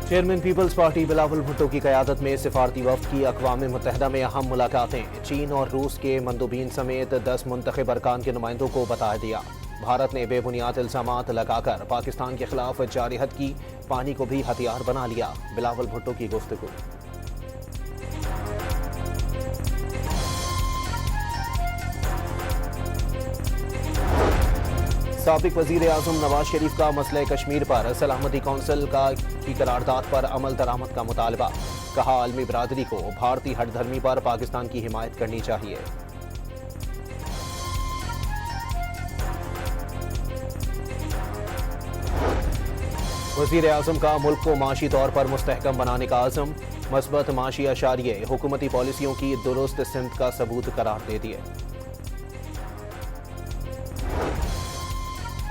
Chairman Peoples Party Bilawal Bhutto की क़यादत में सिफारती वफ़द की अक़वाम मुत्तहिदा में अहम मुलाकातें। चीन और रूस के मंदूबीन समेत 10 मुंतखब अरकान के नुमाइंदों को बता दिया। भारत ने बेबुनियाद इल्ज़ामात लगाकर पाकिस्तान के खिलाफ जारिहत की, पानी को भी हथियार बना लिया। बिलावल भुट्टो की गुफ्तगू। साबिक वज़ीर आज़म नवाज शरीफ का मसले कश्मीर पर सलामती कौंसिल की करारदाद पर अमल दरामद का मुतालबा। कहा, आलमी बरादरी को भारतीय हठधर्मी पर पाकिस्तान की हिमायत करनी चाहिए। वज़ीर आज़म का मुल्क को माशी तौर पर मुस्तहकम बनाने का आज़म। मस्बत माशी अशारिये हुकूमती पॉलिसियों की दुरुस्त सिमत का सबूत करार दे दिए।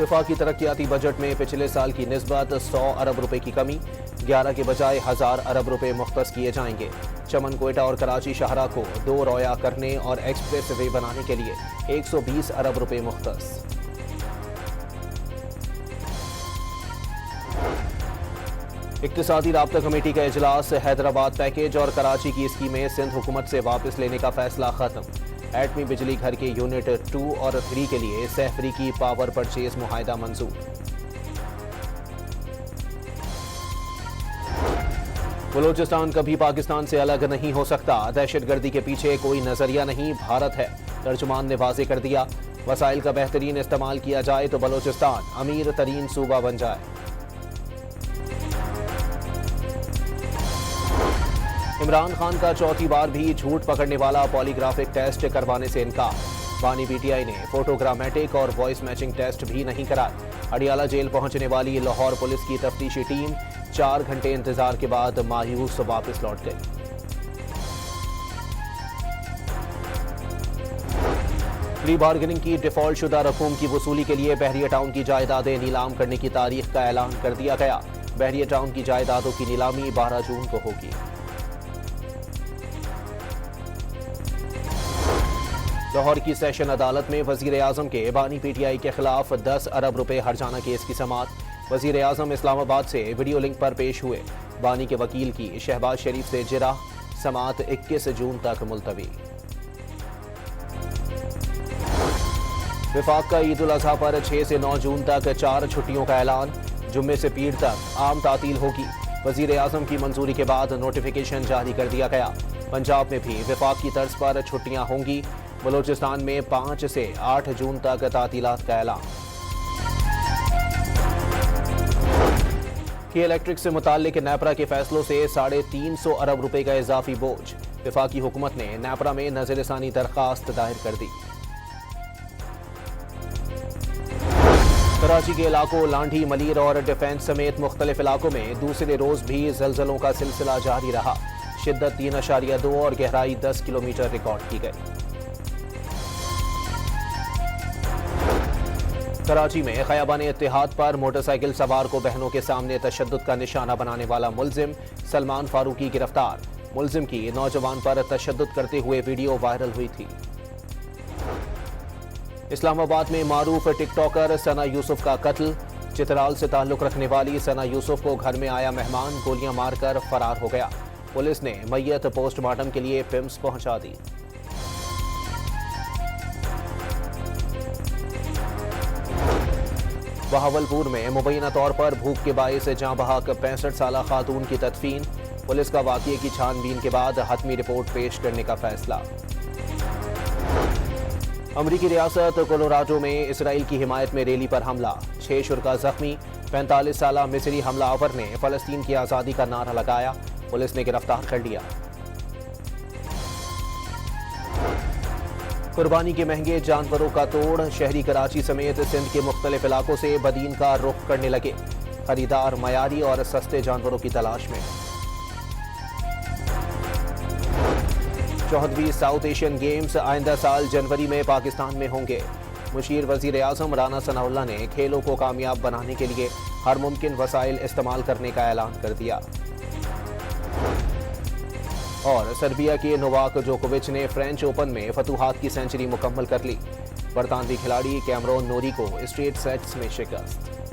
वफाकी तरक्याती बजट में पिछले साल की निस्बत 100 अरब रुपए की कमी, 11 के बजाय 1000 अरब रुपए मुख्तस किए जाएंगे। चमन, कोयटा और कराची शाहरा को 2 रोया करने और एक्सप्रेस वे बनाने के लिए 120 अरब रुपए मुख्तस। इक्तिसादी राब्ता कमेटी का इजलास। हैदराबाद पैकेज और कराची की स्कीमें सिंध हुकूमत से वापस लेने का फैसला खत्म। एटमी बिजली घर के यूनिट 2 और 3 के लिए सहफरी की पावर परचेज मुआहदा मंजूर। बलोचिस्तान कभी पाकिस्तान से अलग नहीं हो सकता। दहशतगर्दी के पीछे कोई नजरिया नहीं, भारत है। तर्जुमान ने वाज़े कर दिया, वसाइल का बेहतरीन इस्तेमाल किया जाए तो बलोचिस्तान अमीर तरीन सूबा बन जाए। इमरान खान का चौथी बार भी झूठ पकड़ने वाला पॉलीग्राफिक टेस्ट करवाने से इनकार। बानी पीटीआई ने फोटोग्रामेटिक और वॉइस मैचिंग टेस्ट भी नहीं कराए। अडियाला जेल पहुंचने वाली लाहौर पुलिस की तफ्तीशी टीम 4 घंटे इंतजार के बाद मायूस वापस लौट गई। प्री बार्गेनिंग की डिफॉल्ट शुदा रकूम की वसूली के लिए बहरिया टाउन की जायदादें नीलाम करने की तारीख का ऐलान कर दिया गया। बहरिया टाउन की जायदादों की नीलामी 12 जून को होगी। लाहौर की सेशन अदालत में वजीर आजम के बानी पीटीआई के खिलाफ 10 अरब रुपए हर्जाना केस की समाअत। वजीर आजम इस्लामाबाद से वीडियो लिंक पर पेश हुए। बानी के वकील की शहबाज शरीफ से जिरा। समाअत 21 जून तक मुलतवी। विफाक का ईद उल अजहा पर 6 से 9 जून तक 4 छुट्टियों का ऐलान। जुम्मे से पीर तक आम तातील होगी। वजीर आजम की मंजूरी के बाद नोटिफिकेशन जारी कर दिया गया। पंजाब में भी विफाक की तर्ज पर छुट्टियां होंगी। बलोचिस्तान में 5 से 8 जून तक तातीलात का ऐलान। की इलेक्ट्रिक से मुताल्लिक नेपरा के फैसलों से 350 अरब रुपए का इजाफी बोझ। वफाकी हुकूमत ने नेपरा में नज़रसानी दरखास्त दायर कर दी। कराची के इलाकों लांढी, मलीर और डिफेंस समेत मुख्तलिफ इलाकों में दूसरे रोज भी जलजलों का सिलसिला जारी रहा। शिद्दत 3.2 और गहराई 10 किलोमीटर रिकॉर्ड की गई। कराची में खयाबान इत्तेहाद पर मोटरसाइकिल सवार को बहनों के सामने तशद्दुद का निशाना बनाने वाला मुल्जिम सलमान फारूकी गिरफ्तार। मुल्जिम की नौजवान पर तशद्दुद करते हुए वीडियो वायरल हुई थी। इस्लामाबाद में मारूफ टिकटॉकर सना यूसुफ का कत्ल। चित्राल से ताल्लुक रखने वाली सना यूसुफ को घर में आया मेहमान गोलियां मारकर फरार हो गया। पुलिस ने मैयत पोस्टमार्टम के लिए पिम्स पहुंचा दी। बहावलपुर में मुबैना तौर पर भूख के बायस जाँ बहक 65 साला खातून की तदफीन। पुलिस का वाक़ये की छानबीन के बाद हतमी रिपोर्ट पेश करने का फैसला। अमरीकी रियासत कोलोराडो में इसराइल की हिमायत में रैली पर हमला, 6 शुरका जख्मी। 45 साला मिस्री हमलावर ने फलस्तीन की आज़ादी का नारा लगाया। पुलिस ने गिरफ्तार कर लिया। कुर्बानी के महंगे जानवरों का तोड़। शहरी कराची समेत सिंध के मुख्तलिफ इलाकों से बदीन का रुख करने लगे। खरीदार मयारी और सस्ते जानवरों की तलाश में। 14वीं साउथ एशियन गेम्स आइंदा साल जनवरी में पाकिस्तान में होंगे। मुशीर वजीर आजम राना सनाउल्लाह ने खेलों को कामयाब बनाने के लिए हर मुमकिन वसाइल इस्तेमाल करने का ऐलान कर दिया। और सर्बिया के नोवाक जोकोविच ने फ्रेंच ओपन में फतूहात की सेंचुरी मुकम्मल कर ली। बरतानवी खिलाड़ी कैमरोन नोरी को स्ट्रेट सेट्स में शिकस्त।